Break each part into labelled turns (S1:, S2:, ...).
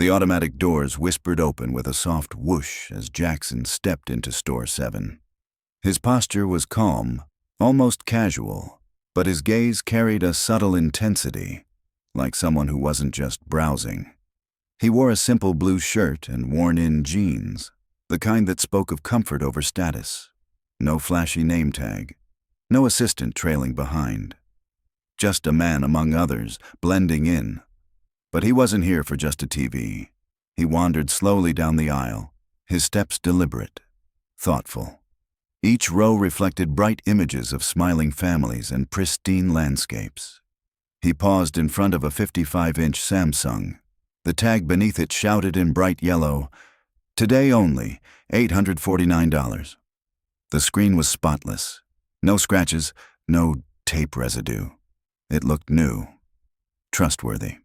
S1: The automatic doors whispered open with a soft whoosh as Jackson stepped into Store 7. His posture was calm, almost casual, but his gaze carried a subtle intensity, like someone who wasn't just browsing. He wore a simple blue shirt and worn-in jeans, the kind that spoke of comfort over status. No flashy name tag, no assistant trailing behind. Just a man among others, blending in. But he wasn't here for just a TV. He wandered slowly down the aisle, his steps deliberate, thoughtful. Each row reflected bright images of smiling families and pristine landscapes. He paused in front of a 55-inch Samsung. The tag beneath it shouted in bright yellow, "Today only, $849. The screen was spotless. No scratches, no tape residue. It looked new, trustworthy.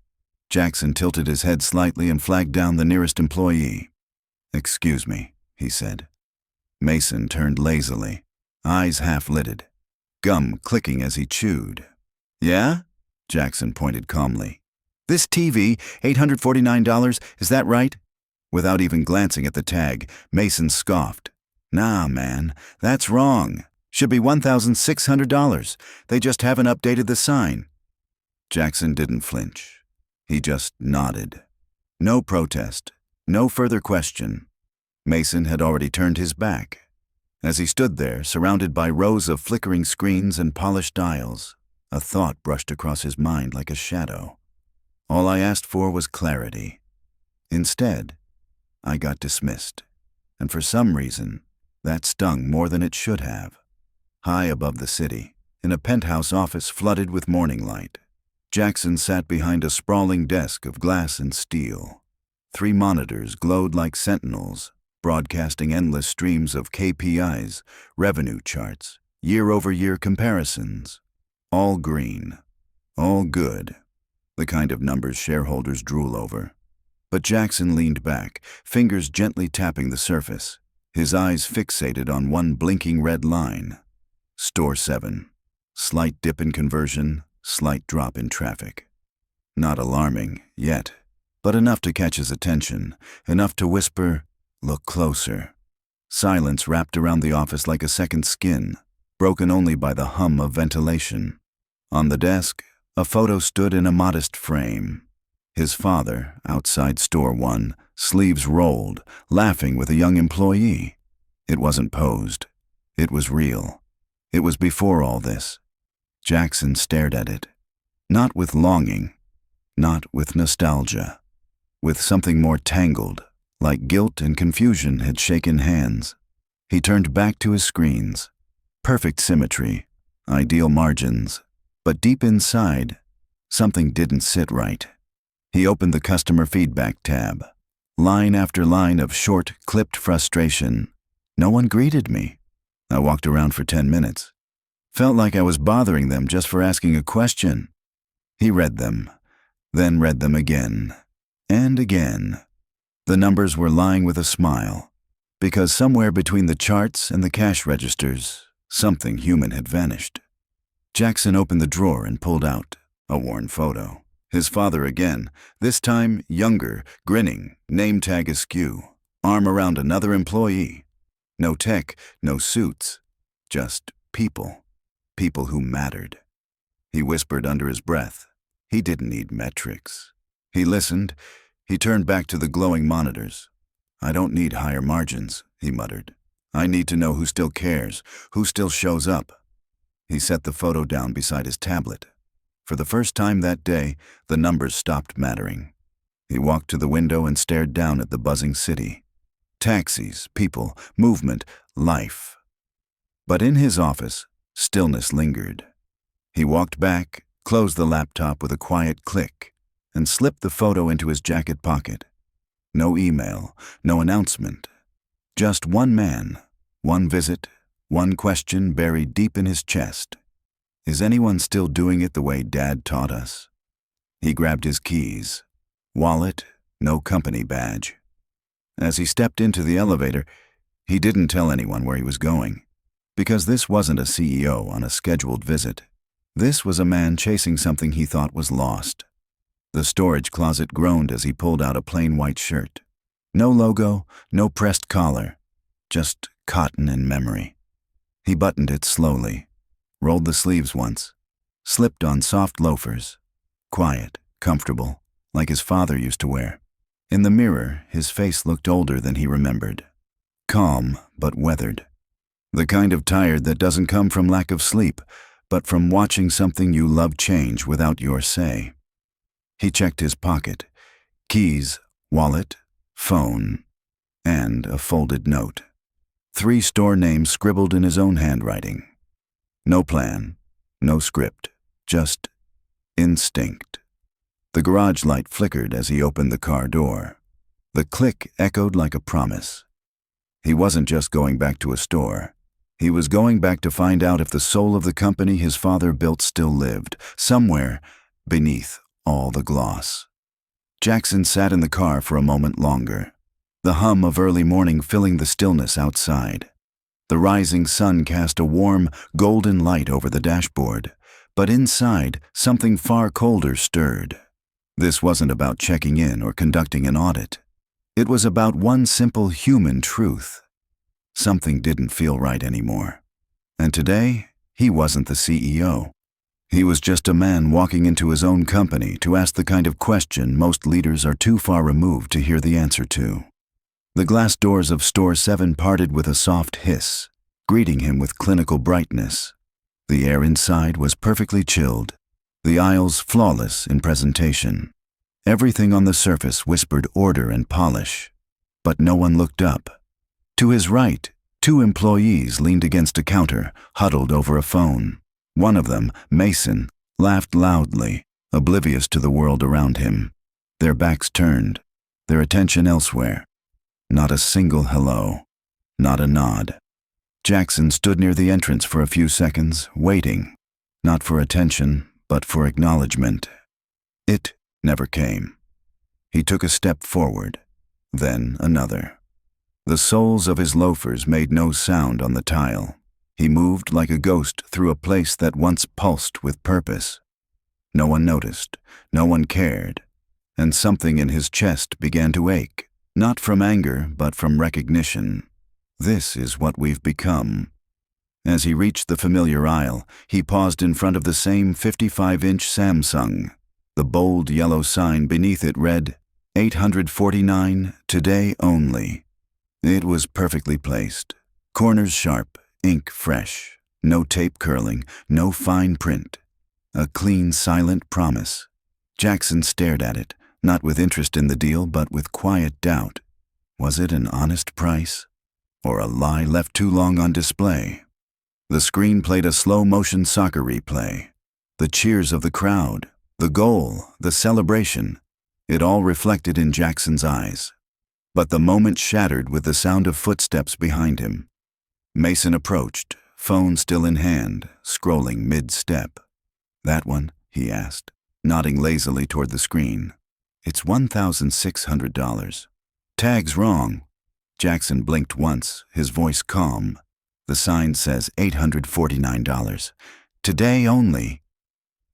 S1: Jackson tilted his head slightly and flagged down the nearest employee. "Excuse me," he said. Mason turned lazily, eyes half-lidded, gum clicking as he chewed. "Yeah?" Jackson pointed calmly. "This TV, $849, is that right?" Without even glancing at the tag, Mason scoffed. "Nah, man, that's wrong. Should be $1,600. They just haven't updated the sign." Jackson didn't flinch. He just nodded. No protest, no further question. Mason had already turned his back. As he stood there, surrounded by rows of flickering screens and polished dials, a thought brushed across his mind like a shadow. All I asked for was clarity. Instead, I got dismissed. And for some reason, that stung more than it should have. High above the city, in a penthouse office flooded with morning light, Jackson sat behind a sprawling desk of glass and steel. 3 monitors glowed like sentinels, broadcasting endless streams of KPIs, revenue charts, year-over-year comparisons. All green, all good, the kind of numbers shareholders drool over. But Jackson leaned back, fingers gently tapping the surface, his eyes fixated on one blinking red line. Store 7. Slight dip in conversion, slight drop in traffic. Not alarming, yet, but enough to catch his attention, enough to whisper, "Look closer." Silence wrapped around the office like a second skin, broken only by the hum of ventilation. On the desk, a photo stood in a modest frame. His father, outside Store 1, sleeves rolled, laughing with a young employee. It wasn't posed. It was real. It was before all this. Jackson stared at it. Not with longing, not with nostalgia, with something more tangled, like guilt and confusion had shaken hands. He turned back to his screens. Perfect symmetry, ideal margins, but deep inside, something didn't sit right. He opened the customer feedback tab. Line after line of short, clipped frustration. No one greeted me. I walked around for 10 minutes. Felt like I was bothering them just for asking a question. He read them, then read them again, and again. The numbers were lying with a smile, because somewhere between the charts and the cash registers, something human had vanished. Jackson opened the drawer and pulled out a worn photo. His father again, this time younger, grinning, name tag askew, arm around another employee. No tech, no suits, just people. People who mattered. He whispered under his breath. He didn't need metrics. He listened. He turned back to the glowing monitors. "I don't need higher margins," he muttered. "I need to know who still cares, who still shows up." He set the photo down beside his tablet. For the first time that day, the numbers stopped mattering. He walked to the window and stared down at the buzzing city. Taxis, people, movement, life. But in his office, stillness lingered. He walked back, closed the laptop with a quiet click, and slipped the photo into his jacket pocket. No email, no announcement. Just one man, one visit, one question buried deep in his chest. Is anyone still doing it the way Dad taught us? He grabbed his keys. Wallet, no company badge. As he stepped into the elevator, he didn't tell anyone where he was going. Because this wasn't a CEO on a scheduled visit. This was a man chasing something he thought was lost. The storage closet groaned as he pulled out a plain white shirt. No logo, no pressed collar, just cotton and memory. He buttoned it slowly, rolled the sleeves once, slipped on soft loafers. Quiet, comfortable, like his father used to wear. In the mirror, his face looked older than he remembered. Calm, but weathered. The kind of tired that doesn't come from lack of sleep, but from watching something you love change without your say. He checked his pocket. Keys, wallet, phone, and a folded note. 3 store names scribbled in his own handwriting. No plan, no script, just instinct. The garage light flickered as he opened the car door. The click echoed like a promise. He wasn't just going back to a store. He was going back to find out if the soul of the company his father built still lived, somewhere beneath all the gloss. Jackson sat in the car for a moment longer, the hum of early morning filling the stillness outside. The rising sun cast a warm, golden light over the dashboard, but inside, something far colder stirred. This wasn't about checking in or conducting an audit. It was about one simple human truth. Something didn't feel right anymore. And today, he wasn't the CEO. He was just a man walking into his own company to ask the kind of question most leaders are too far removed to hear the answer to. The glass doors of Store 7 parted with a soft hiss, greeting him with clinical brightness. The air inside was perfectly chilled, the aisles flawless in presentation. Everything on the surface whispered order and polish. But no one looked up. To his right, 2 employees leaned against a counter, huddled over a phone. One of them, Mason, laughed loudly, oblivious to the world around him. Their backs turned, their attention elsewhere. Not a single hello, not a nod. Jackson stood near the entrance for a few seconds, waiting, not for attention, but for acknowledgement. It never came. He took a step forward, then another. The soles of his loafers made no sound on the tile. He moved like a ghost through a place that once pulsed with purpose. No one noticed, no one cared, and something in his chest began to ache, not from anger, but from recognition. This is what we've become. As he reached the familiar aisle, he paused in front of the same 55-inch Samsung. The bold yellow sign beneath it read, $849, today only. It was perfectly placed. Corners sharp, ink fresh, no tape curling, no fine print. A clean, silent promise. Jackson stared at it, not with interest in the deal, but with quiet doubt. Was it an honest price? Or a lie left too long on display? The screen played a slow-motion soccer replay. The cheers of the crowd, the goal, the celebration, it all reflected in Jackson's eyes. But the moment shattered with the sound of footsteps behind him. Mason approached, phone still in hand, scrolling mid-step. "That one?" he asked, nodding lazily toward the screen. "It's $1,600. Tag's wrong." Jackson blinked once, his voice calm. "The sign says $849. Today only."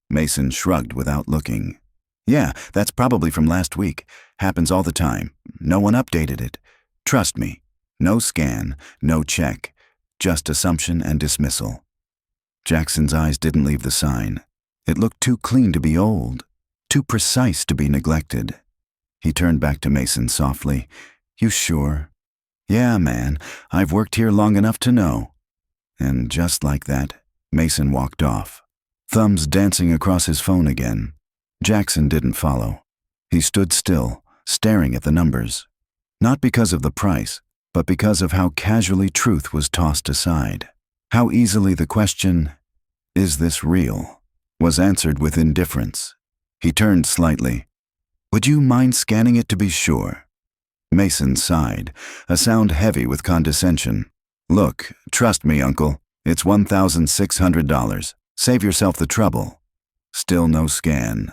S1: Mason shrugged without looking. "Yeah, that's probably from last week. Happens all the time. No one updated it. Trust me. No scan, no check. Just assumption and dismissal." Jackson's eyes didn't leave the sign. It looked too clean to be old, too precise to be neglected. He turned back to Mason softly. "You sure?" "Yeah, man. I've worked here long enough to know." And just like that, Mason walked off, thumbs dancing across his phone again. Jackson didn't follow. He stood still, staring at the numbers. Not because of the price, but because of how casually truth was tossed aside. How easily the question, "Is this real?" was answered with indifference. He turned slightly. "Would you mind scanning it to be sure?" Mason sighed, a sound heavy with condescension. "Look, trust me, Uncle. It's $1,600. Save yourself the trouble." Still no scan.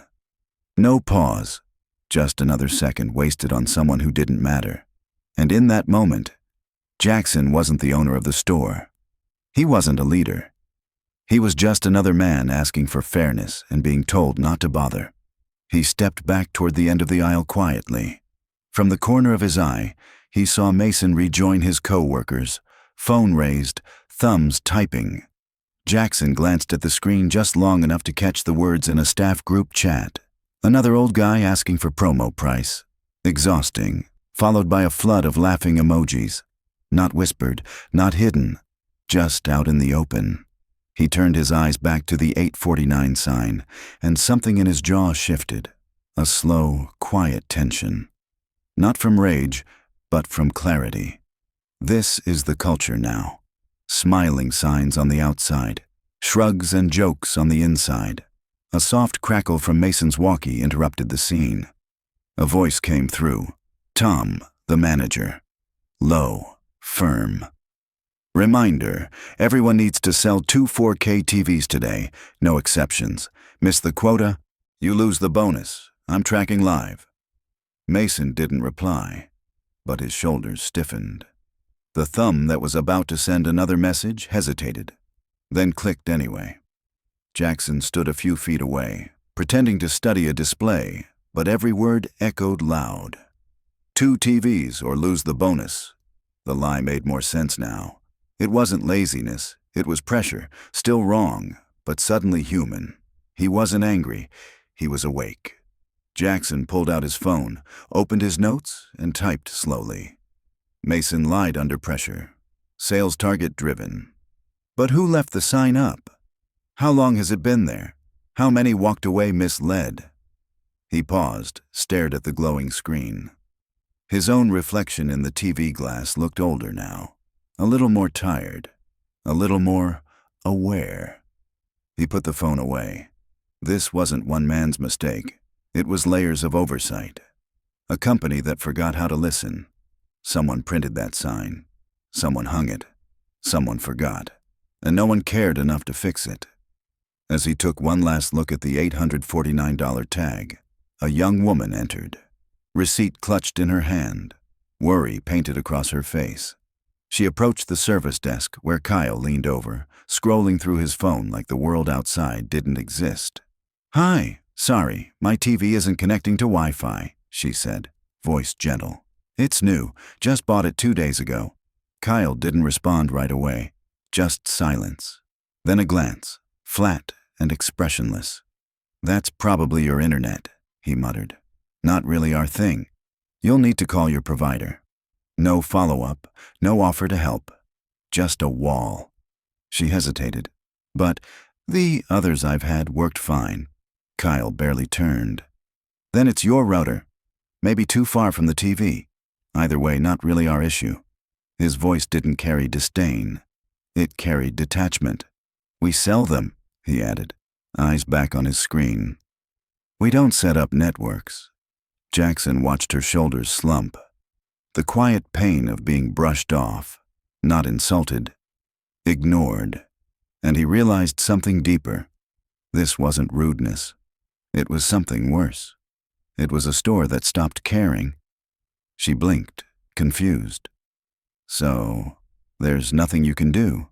S1: No pause. Just another second wasted on someone who didn't matter. And in that moment, Jackson wasn't the owner of the store. He wasn't a leader. He was just another man asking for fairness and being told not to bother. He stepped back toward the end of the aisle quietly. From the corner of his eye, he saw Mason rejoin his co-workers, phone raised, thumbs typing. Jackson glanced at the screen just long enough to catch the words in a staff group chat. Another old guy asking for promo price. Exhausting, followed by a flood of laughing emojis. Not whispered, not hidden, just out in the open. He turned his eyes back to the 849 sign, and something in his jaw shifted. A slow, quiet tension. Not from rage, but from clarity. This is the culture now. Smiling signs on the outside, shrugs and jokes on the inside. A soft crackle from Mason's walkie interrupted the scene. A voice came through. Tom, the manager. Low, firm. Reminder, everyone needs to sell 2 4K TVs today, no exceptions. Miss the quota? You lose the bonus. I'm tracking live. Mason didn't reply, but his shoulders stiffened. The thumb that was about to send another message hesitated, then clicked anyway. Jackson stood a few feet away, pretending to study a display, but every word echoed loud. 2 TVs or lose the bonus. The lie made more sense now. It wasn't laziness, it was pressure, still wrong, but suddenly human. He wasn't angry, he was awake. Jackson pulled out his phone, opened his notes, and typed slowly. Mason lied under pressure. Sales target driven. But who left the sign up? How long has it been there? How many walked away misled? He paused, stared at the glowing screen. His own reflection in the TV glass looked older now. A little more tired. A little more aware. He put the phone away. This wasn't one man's mistake. It was layers of oversight. A company that forgot how to listen. Someone printed that sign. Someone hung it. Someone forgot. And no one cared enough to fix it. As he took one last look at the $849 tag, a young woman entered. Receipt clutched in her hand. Worry painted across her face. She approached the service desk where Kyle leaned over, scrolling through his phone like the world outside didn't exist. "Hi, sorry, my TV isn't connecting to Wi-Fi," she said, voice gentle. "It's new, just bought it 2 days ago." Kyle didn't respond right away, just silence. Then a glance, flat and expressionless. "That's probably your internet," he muttered. "Not really our thing. You'll need to call your provider." No follow-up, no offer to help. Just a wall. She hesitated. "But the others I've had worked fine." Kyle barely turned. "Then it's your router. Maybe too far from the TV. Either way, not really our issue." His voice didn't carry disdain. It carried detachment. "We sell them," he added, eyes back on his screen. "We don't set up networks." Jackson watched her shoulders slump. The quiet pain of being brushed off, not insulted, ignored. And he realized something deeper. This wasn't rudeness. It was something worse. It was a store that stopped caring. She blinked, confused. "So, there's nothing you can do?"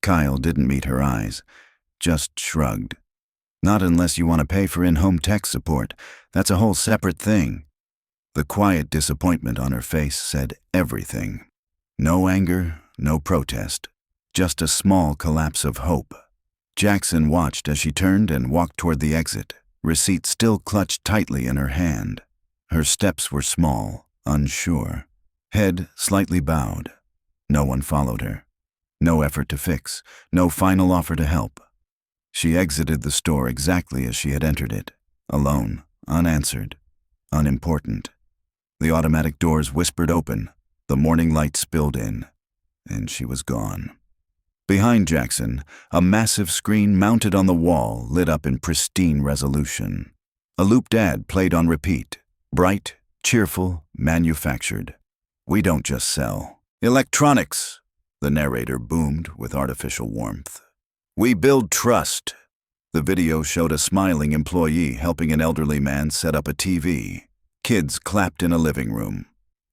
S1: Kyle didn't meet her eyes, just shrugged. "Not unless you want to pay for in-home tech support. That's a whole separate thing." The quiet disappointment on her face said everything. No anger, no protest, just a small collapse of hope. Jackson watched as she turned and walked toward the exit, receipt still clutched tightly in her hand. Her steps were small, unsure, head slightly bowed. No one followed her. No effort to fix, no final offer to help. She exited the store exactly as she had entered it, alone, unanswered, unimportant. The automatic doors whispered open, the morning light spilled in, and she was gone. Behind Jackson, a massive screen mounted on the wall lit up in pristine resolution. A looped ad played on repeat, bright, cheerful, manufactured. "We don't just sell electronics," the narrator boomed with artificial warmth. "We build trust." The video showed a smiling employee helping an elderly man set up a TV. Kids clapped in a living room.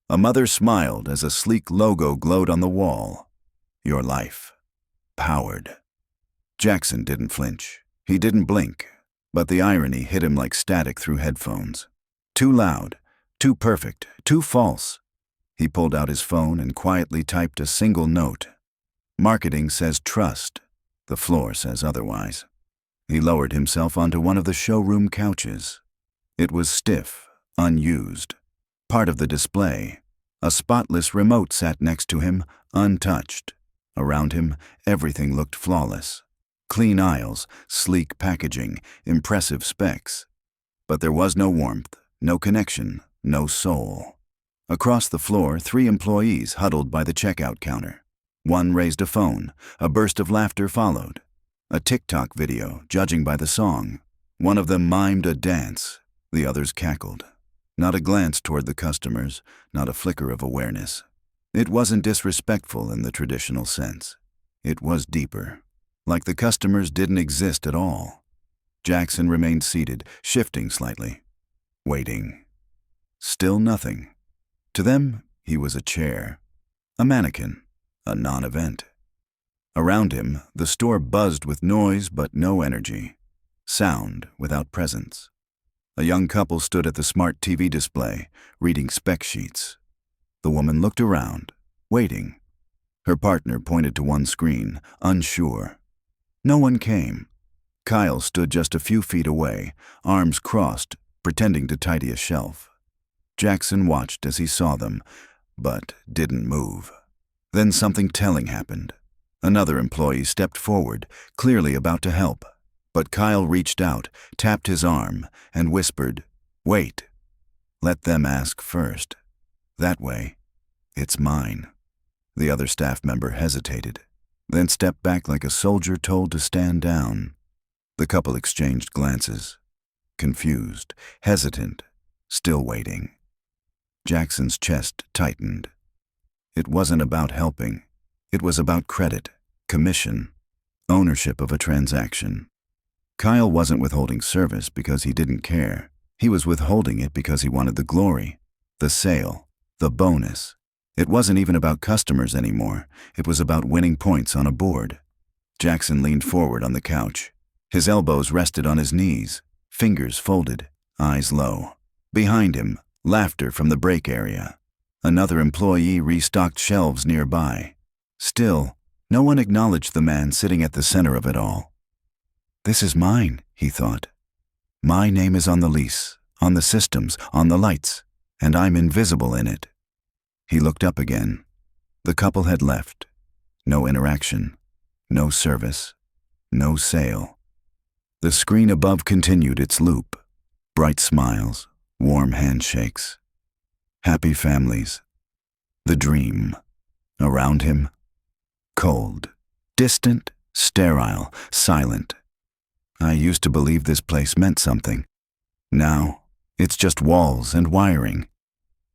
S1: A mother smiled as a sleek logo glowed on the wall. Your life. Powered. Jackson didn't flinch. He didn't blink. But the irony hit him like static through headphones. Too loud, too perfect, too false. He pulled out his phone and quietly typed a single note. Marketing says trust. The floor says otherwise. He lowered himself onto one of the showroom couches. It was stiff, unused. Part of the display. A spotless remote sat next to him, untouched. Around him, everything looked flawless. Clean aisles, sleek packaging, impressive specs. But there was no warmth, no connection, no soul. Across the floor, 3 employees huddled by the checkout counter. One raised a phone. A burst of laughter followed. A TikTok video, judging by the song. One of them mimed a dance. The others cackled. Not a glance toward the customers, not a flicker of awareness. It wasn't disrespectful in the traditional sense. It was deeper. Like the customers didn't exist at all. Jackson remained seated, shifting slightly. Waiting. Still nothing. To them, he was a chair. A mannequin. A non-event. Around him, the store buzzed with noise but no energy. Sound without presence. A young couple stood at the smart TV display, reading spec sheets. The woman looked around, waiting. Her partner pointed to one screen, unsure. No one came. Kyle stood just a few feet away, arms crossed, pretending to tidy a shelf. Jackson watched as he saw them, but didn't move. Then something telling happened. Another employee stepped forward, clearly about to help. But Kyle reached out, tapped his arm, and whispered, "Wait. Let them ask first. That way, it's mine." The other staff member hesitated, then stepped back like a soldier told to stand down. The couple exchanged glances. Confused, hesitant, still waiting. Jackson's chest tightened. It wasn't about helping. It was about credit, commission, ownership of a transaction. Kyle wasn't withholding service because he didn't care. He was withholding it because he wanted the glory, the sale, the bonus. It wasn't even about customers anymore. It was about winning points on a board. Jackson leaned forward on the couch. His elbows rested on his knees, fingers folded, eyes low. Behind him, laughter from the break area. Another employee restocked shelves nearby. Still, no one acknowledged the man sitting at the center of it all. "This is mine," he thought. "My name is on the lease, on the systems, on the lights, and I'm invisible in it." He looked up again. The couple had left. No interaction, no service, no sale. The screen above continued its loop. Bright smiles, warm handshakes. Happy families. The dream. Around him, cold, distant, sterile, silent. I used to believe this place meant something. Now, it's just walls and wiring.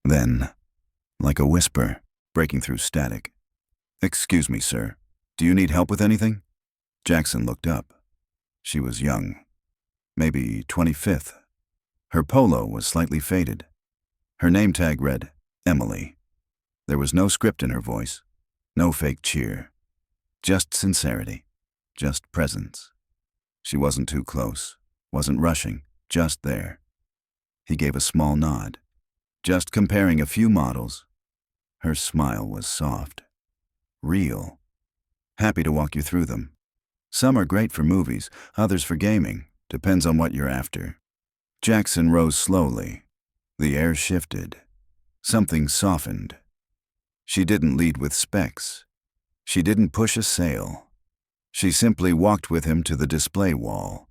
S1: Then, like a whisper, breaking through static. "Excuse me, sir. Do you need help with anything?" Jackson looked up. She was young. Maybe 25th. Her polo was slightly faded. Her name tag read, Emily. There was no script in her voice, no fake cheer. Just sincerity, just presence. She wasn't too close, wasn't rushing, just there. He gave a small nod, just comparing a few models. Her smile was soft, real. "Happy to walk you through them. Some are great for movies, others for gaming, depends on what you're after." Jackson rose slowly. The air shifted. Something softened. She didn't lead with specs. She didn't push a sale. She simply walked with him to the display wall.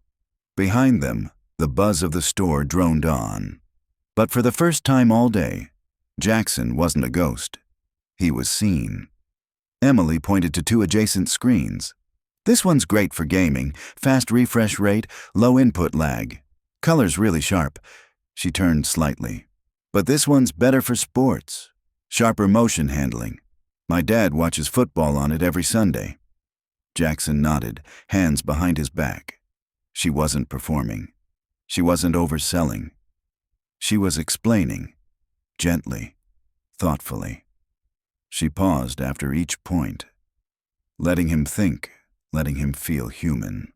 S1: Behind them, the buzz of the store droned on. But for the first time all day, Jackson wasn't a ghost. He was seen. Emily pointed to 2 adjacent screens. "This one's great for gaming, fast refresh rate, low input lag. Color's really sharp." She turned slightly. "But this one's better for sports. Sharper motion handling. My dad watches football on it every Sunday." Jackson nodded, hands behind his back. She wasn't performing. She wasn't overselling. She was explaining, gently, thoughtfully. She paused after each point, letting him think, letting him feel human.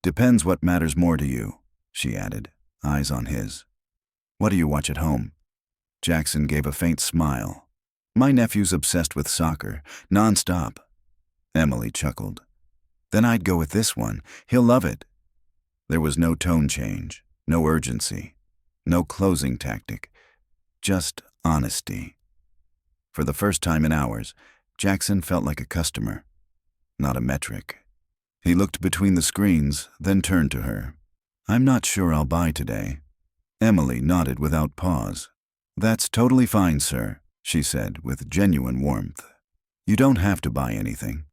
S1: Depends what matters more to you, she added, eyes on his. What do you watch at home? Jackson gave a faint smile. My nephew's obsessed with soccer, non-stop. Emily chuckled. Then I'd go with this one. He'll love it. There was no tone change, no urgency, no closing tactic, just honesty. For the first time in hours, Jackson felt like a customer, not a metric. He looked between the screens, then turned to her. I'm not sure I'll buy today. Emily nodded without pause. That's totally fine, sir, she said with genuine warmth. You don't have to buy anything.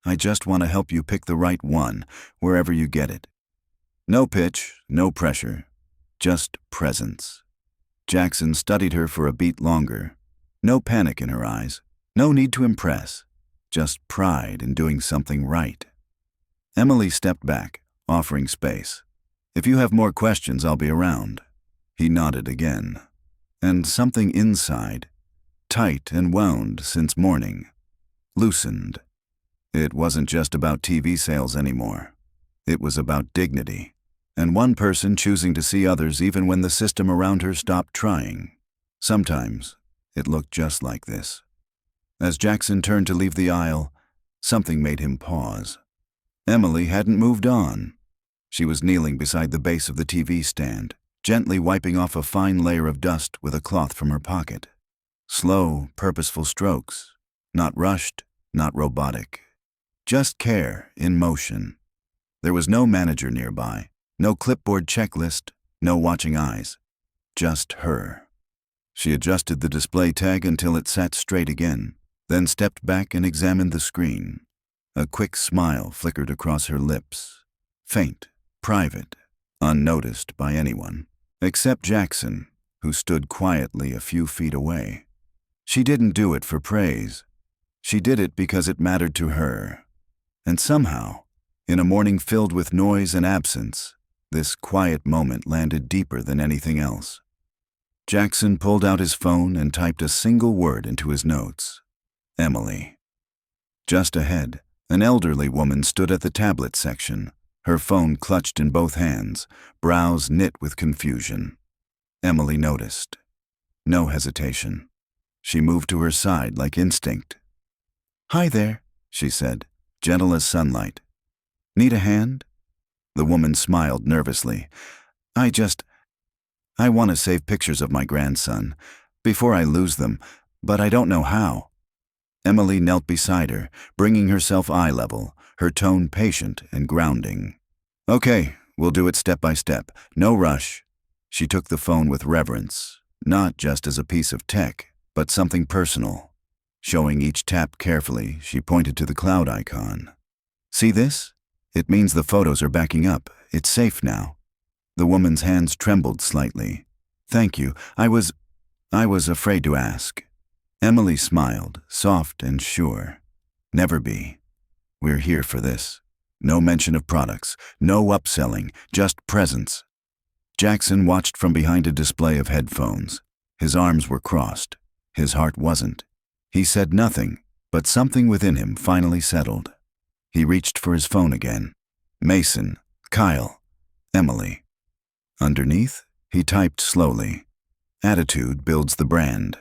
S1: I just want to help you pick the right one, wherever you get it. No pitch, no pressure, just presence. Jackson studied her for a beat longer. No panic in her eyes, no need to impress, just pride in doing something right. Emily stepped back, offering space. If you have more questions, I'll be around. He nodded again. And something inside, tight and wound since morning, loosened. It wasn't just about TV sales anymore. It was about dignity, and one person choosing to see others even when the system around her stopped trying. Sometimes it looked just like this. As Jackson turned to leave the aisle, something made him pause. Emily hadn't moved on. She was kneeling beside the base of the TV stand, gently wiping off a fine layer of dust with a cloth from her pocket. Slow, purposeful strokes, not rushed, not robotic. Just care in motion. There was no manager nearby, no clipboard checklist, no watching eyes. Just her. She adjusted the display tag until it sat straight again, then stepped back and examined the screen. A quick smile flickered across her lips. Faint, private, unnoticed by anyone, except Jackson, who stood quietly a few feet away. She didn't do it for praise. She did it because it mattered to her. And somehow, in a morning filled with noise and absence, this quiet moment landed deeper than anything else. Jackson pulled out his phone and typed a single word into his notes. Emily. Just ahead, an elderly woman stood at the tablet section, her phone clutched in both hands, brows knit with confusion. Emily noticed. No hesitation. She moved to her side like instinct. Hi there, she said, gentle as sunlight. Need a hand? The woman smiled nervously. I want to save pictures of my grandson, before I lose them, but I don't know how. Emily knelt beside her, bringing herself eye level, her tone patient and grounding. Okay, we'll do it step by step, no rush. She took the phone with reverence, not just as a piece of tech, but something personal. Showing each tap carefully, she pointed to the cloud icon. See this? It means the photos are backing up. It's safe now. The woman's hands trembled slightly. Thank you. I was afraid to ask. Emily smiled, soft and sure. Never be. We're here for this. No mention of products, no upselling, just presence. Jackson watched from behind a display of headphones. His arms were crossed. His heart wasn't. He said nothing, but something within him finally settled. He reached for his phone again. Mason, Kyle, Emily. Underneath, he typed slowly. Attitude builds the brand.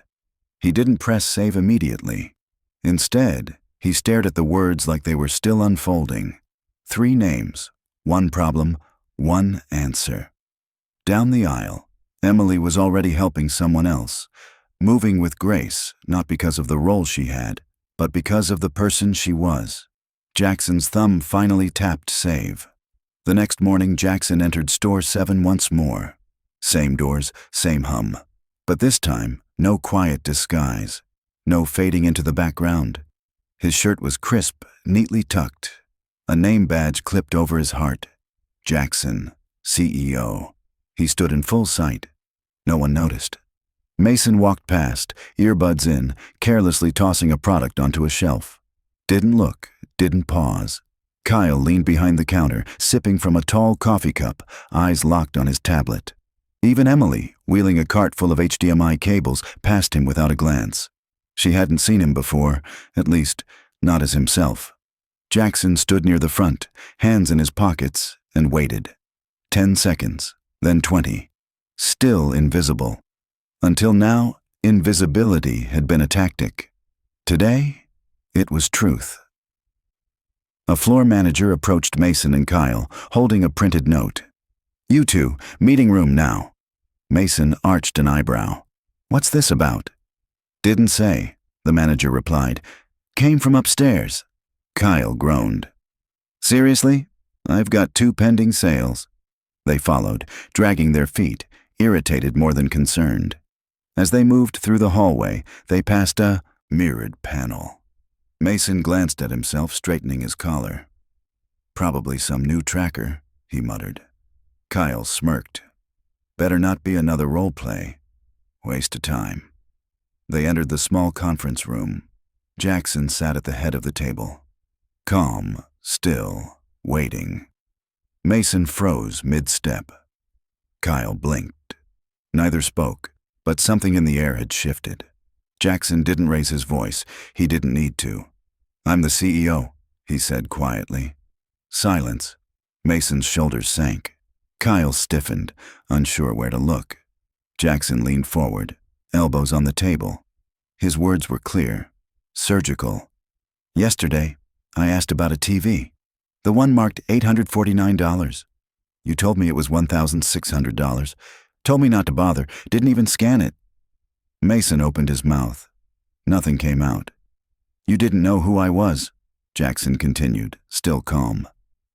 S1: He didn't press save immediately. Instead, he stared at the words like they were still unfolding. 3 names, 1 problem, 1 answer. Down the aisle, Emily was already helping someone else, moving with grace, not because of the role she had, but because of the person she was. Jackson's thumb finally tapped save. The next morning, Jackson entered store 7 once more. Same doors, same hum. But this time, no quiet disguise, no fading into the background. His shirt was crisp, neatly tucked. A name badge clipped over his heart. Jackson, CEO. He stood in full sight. No one noticed. Mason walked past, earbuds in, carelessly tossing a product onto a shelf. Didn't look, didn't pause. Kyle leaned behind the counter, sipping from a tall coffee cup, eyes locked on his tablet. Even Emily, wheeling a cart full of HDMI cables, passed him without a glance. She hadn't seen him before, at least, not as himself. Jackson stood near the front, hands in his pockets, and waited. 10 seconds, then 20. Still invisible. Until now, invisibility had been a tactic. Today, it was truth. A floor manager approached Mason and Kyle, holding a printed note. "You two, meeting room now." Mason arched an eyebrow. "What's this about?" "Didn't say," the manager replied. "Came from upstairs." Kyle groaned. "Seriously? I've got 2 pending sales." They followed, dragging their feet, irritated more than concerned. As they moved through the hallway, they passed a mirrored panel. Mason glanced at himself, straightening his collar. "Probably some new tracker," he muttered. Kyle smirked. "Better not be another role play. Waste of time." They entered the small conference room. Jackson sat at the head of the table. Calm, still, waiting. Mason froze mid-step. Kyle blinked. Neither spoke, but something in the air had shifted. Jackson didn't raise his voice. He didn't need to. "I'm the CEO," he said quietly. Silence. Mason's shoulders sank. Kyle stiffened, unsure where to look. Jackson leaned forward, elbows on the table. His words were clear, surgical. "Yesterday, I asked about a TV. The one marked $849. You told me it was $1,600. Told me not to bother, didn't even scan it." Mason opened his mouth. Nothing came out. "You didn't know who I was," Jackson continued, still calm.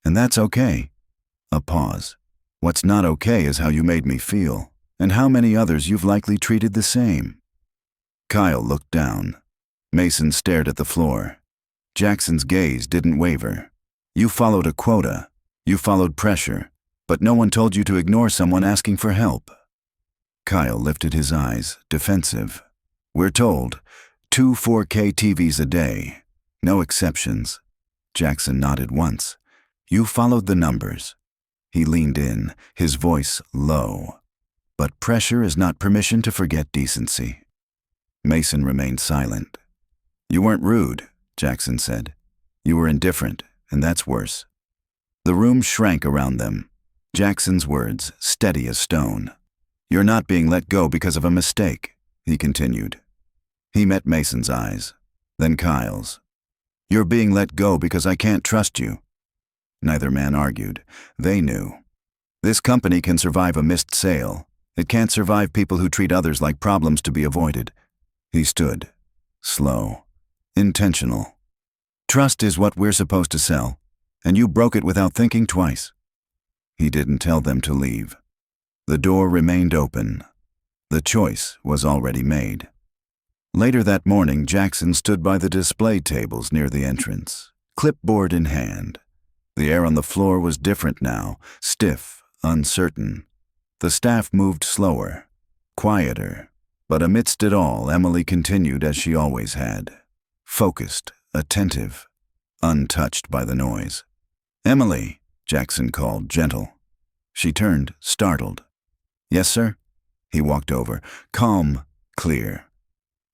S1: "And that's okay." A pause. "What's not okay is how you made me feel, and how many others you've likely treated the same." Kyle looked down. Mason stared at the floor. Jackson's gaze didn't waver. "You followed a quota. You followed pressure. But no one told you to ignore someone asking for help." Kyle lifted his eyes, defensive. "We're told 2 4K TVs a day. No exceptions." Jackson nodded once. "You followed the numbers." He leaned in, his voice low. "But pressure is not permission to forget decency." Mason remained silent. "You weren't rude," Jackson said. "You were indifferent, and that's worse." The room shrank around them. Jackson's words, steady as stone. "You're not being let go because of a mistake," he continued. He met Mason's eyes, then Kyle's. "You're being let go because I can't trust you." Neither man argued. They knew. This company can survive a missed sale. It can't survive people who treat others like problems to be avoided. He stood, slow, intentional. "Trust is what we're supposed to sell, and you broke it without thinking twice." He didn't tell them to leave. The door remained open. The choice was already made. Later that morning, Jackson stood by the display tables near the entrance, clipboard in hand. The air on the floor was different now, stiff, uncertain. The staff moved slower, quieter. But amidst it all, Emily continued as she always had. Focused, attentive, untouched by the noise. "Emily," Jackson called, gentle. She turned, startled. "Yes, sir?" He walked over, calm, clear.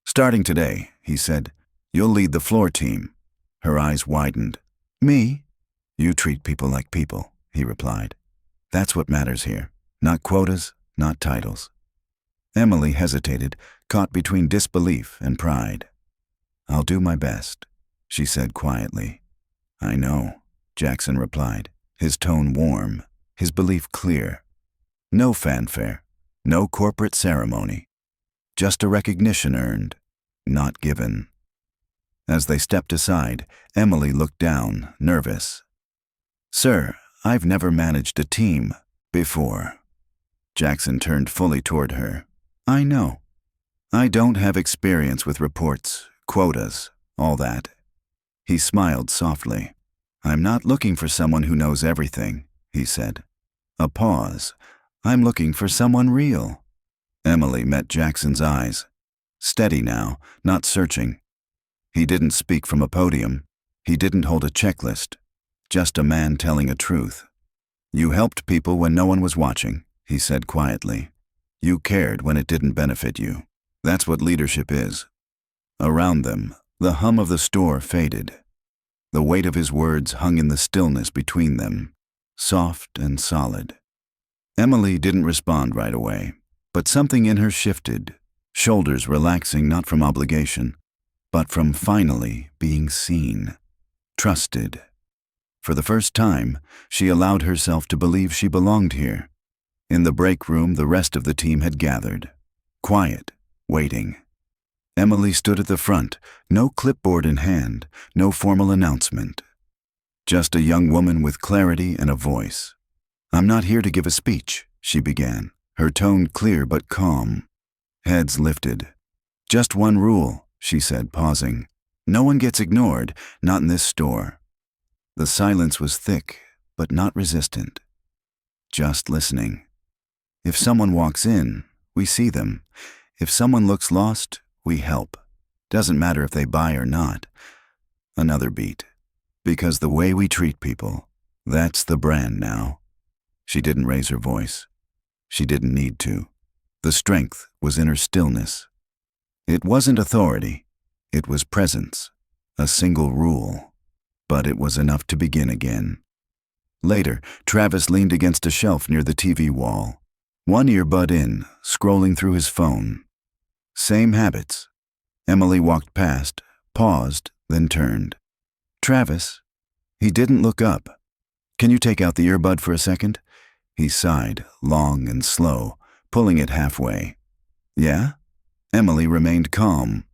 S1: "Starting today," he said, "you'll lead the floor team." Her eyes widened. "Me?" "You treat people like people," he replied. "That's what matters here. Not quotas, not titles." Emily hesitated, caught between disbelief and pride. "I'll do my best," she said quietly. "I know," Jackson replied, his tone warm, his belief clear. No fanfare, no corporate ceremony. Just a recognition earned, not given. As they stepped aside, Emily looked down, nervous. "Sir, I've never managed a team before." Jackson turned fully toward her. "I know. I don't have experience with reports, quotas, all that." He smiled softly. "I'm not looking for someone who knows everything," he said. A pause. "I'm looking for someone real." Emily met Jackson's eyes. Steady now, not searching. He didn't speak from a podium. He didn't hold a checklist. Just a man telling a truth. "You helped people when no one was watching," he said quietly. "You cared when it didn't benefit you. That's what leadership is." Around them, the hum of the store faded. The weight of his words hung in the stillness between them. soft and solid. Emily didn't respond right away, but something in her shifted, shoulders relaxing not from obligation, but from finally being seen, trusted. For the first time, she allowed herself to believe she belonged here. In the break room, the rest of the team had gathered, quiet, waiting. Emily stood at the front, no clipboard in hand, no formal announcement. Just a young woman with clarity and a voice. "I'm not here to give a speech," she began, her tone clear but calm. Heads lifted. "Just one rule," she said, pausing. "No one gets ignored, not in this store." The silence was thick, but not resistant. Just listening. If someone walks in, we see them. If someone looks lost, we help. Doesn't matter if they buy or not. Another beat. Because the way we treat people, that's the brand now. She didn't raise her voice. She didn't need to. The strength was in her stillness. It wasn't authority. It was presence. A single rule. But it was enough to begin again. Later, Travis leaned against a shelf near the TV wall. One earbud in, scrolling through his phone. Same habits. Emily walked past, paused, then turned. "Travis?" He didn't look up. "Can you take out the earbud for a second?" He sighed, long and slow, pulling it halfway. "Yeah?" Emily remained calm.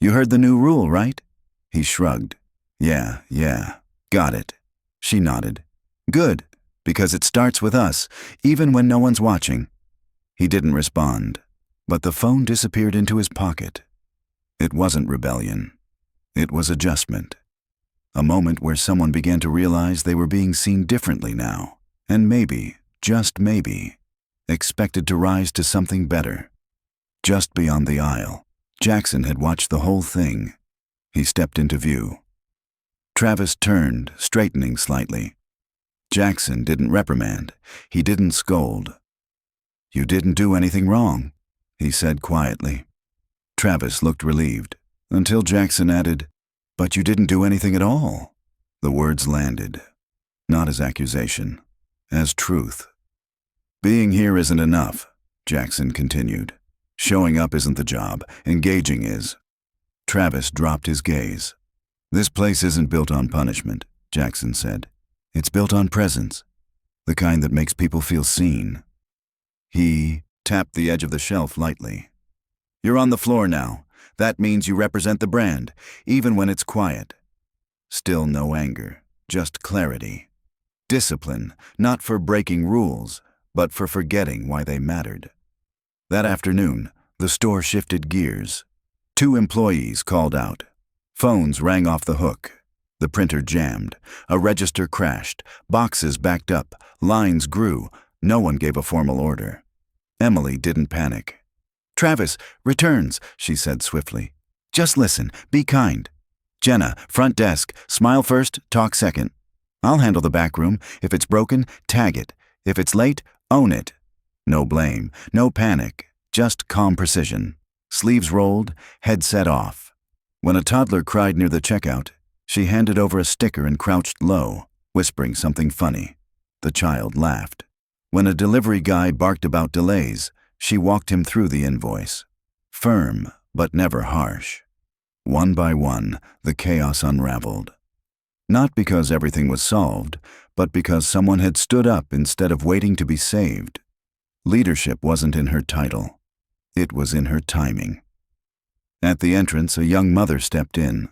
S1: "You heard the new rule, right?" He shrugged. Yeah, got it." She nodded. "Good, because it starts with us, even when no one's watching." He didn't respond, but the phone disappeared into his pocket. It wasn't rebellion. It was adjustment. A moment where someone began to realize they were being seen differently now, and maybe, just maybe, expected to rise to something better. Just beyond the aisle, Jackson had watched the whole thing. He stepped into view. Travis turned, straightening slightly. Jackson didn't reprimand. He didn't scold. "You didn't do anything wrong," he said quietly. Travis looked relieved, until Jackson added, "But you didn't do anything at all." The words landed, not as accusation, as truth. "Being here isn't enough," Jackson continued. "Showing up isn't the job. Engaging is." Travis dropped his gaze. "This place isn't built on punishment," Jackson said. "It's built on presence, the kind that makes people feel seen." He tapped the edge of the shelf lightly. "You're on the floor now. That means you represent the brand, even when it's quiet." Still no anger, just clarity. Discipline, not for breaking rules, but for forgetting why they mattered. That afternoon, the store shifted gears. 2 employees called out. Phones rang off the hook. The printer jammed. A register crashed. Boxes backed up. Lines grew. No one gave a formal order. Emily didn't panic. "Travis, returns," she said swiftly. "Just listen. Be kind. Jenna, front desk. Smile first, talk second. I'll handle the back room. If it's broken, tag it. If it's late, own it. No blame, no panic, just calm precision. Sleeves rolled, headset off." When a toddler cried near the checkout, she handed over a sticker and crouched low, whispering something funny. The child laughed. When a delivery guy barked about delays, she walked him through the invoice. Firm, but never harsh. One by one, the chaos unraveled. Not because everything was solved, but because someone had stood up instead of waiting to be saved. Leadership wasn't in her title. It was in her timing. At the entrance, a young mother stepped in.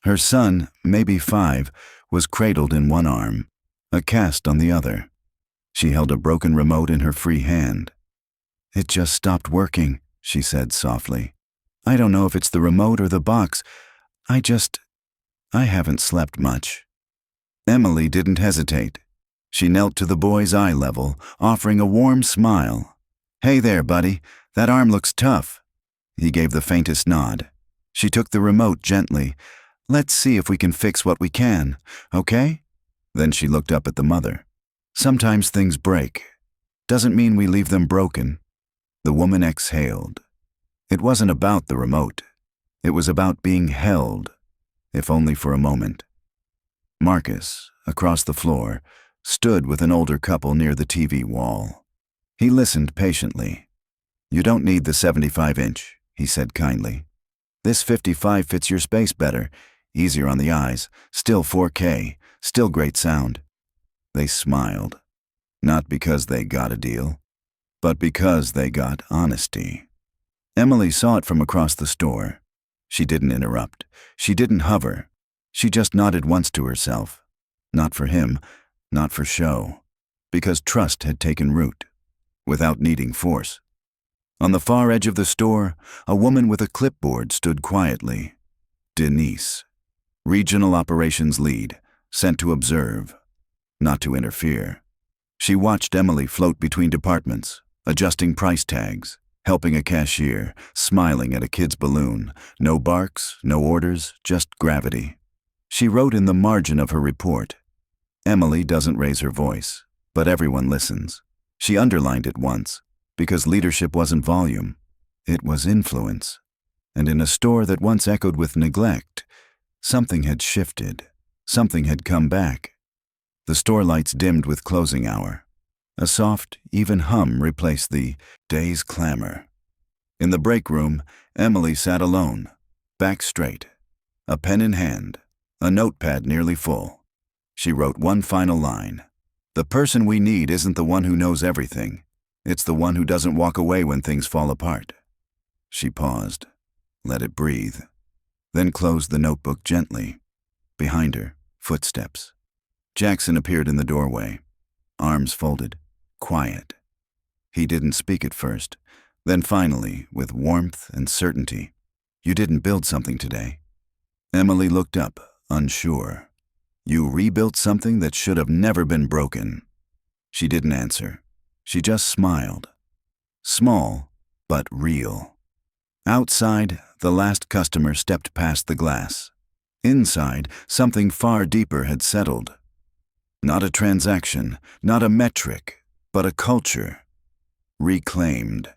S1: Her son, maybe 5, was cradled in one arm, a cast on the other. She held a broken remote in her free hand. "It just stopped working," she said softly. "I don't know if it's the remote or the box. I haven't slept much." Emily didn't hesitate. She knelt to the boy's eye level, offering a warm smile. "Hey there, buddy. That arm looks tough." He gave the faintest nod. She took the remote gently. "Let's see if we can fix what we can, okay?" Then she looked up at the mother. "Sometimes things break. Doesn't mean we leave them broken." The woman exhaled. It wasn't about the remote. It was about being held, if only for a moment. Marcus, across the floor, stood with an older couple near the TV wall. He listened patiently. "You don't need the 75-inch, he said kindly. "This 55 fits your space better, easier on the eyes, still 4K, still great sound." They smiled, not because they got a deal, but because they got honesty. Emily saw it from across the store. She didn't interrupt. She didn't hover. She just nodded once to herself. Not for him, not for show, because trust had taken root, without needing force. On the far edge of the store, a woman with a clipboard stood quietly. Denise, regional operations lead, sent to observe, not to interfere. She watched Emily float between departments, adjusting price tags, helping a cashier, smiling at a kid's balloon. No barks, no orders, just gravity. She wrote in the margin of her report, "Emily doesn't raise her voice, but everyone listens." She underlined it once, because leadership wasn't volume, it was influence. And in a store that once echoed with neglect, something had shifted, something had come back. The store lights dimmed with closing hour. A soft, even hum replaced the day's clamor. In the break room, Emily sat alone, back straight, a pen in hand, a notepad nearly full. She wrote one final line. "The person we need isn't the one who knows everything. It's the one who doesn't walk away when things fall apart." She paused, let it breathe, then closed the notebook gently. Behind her, footsteps. Jackson appeared in the doorway, arms folded, quiet. He didn't speak at first, then finally, with warmth and certainty, "You didn't build something today." Emily looked up, unsure. "You rebuilt something that should have never been broken." She didn't answer. She just smiled. Small, but real. Outside, the last customer stepped past the glass. Inside, something far deeper had settled. Not a transaction, not a metric, but a culture. Reclaimed.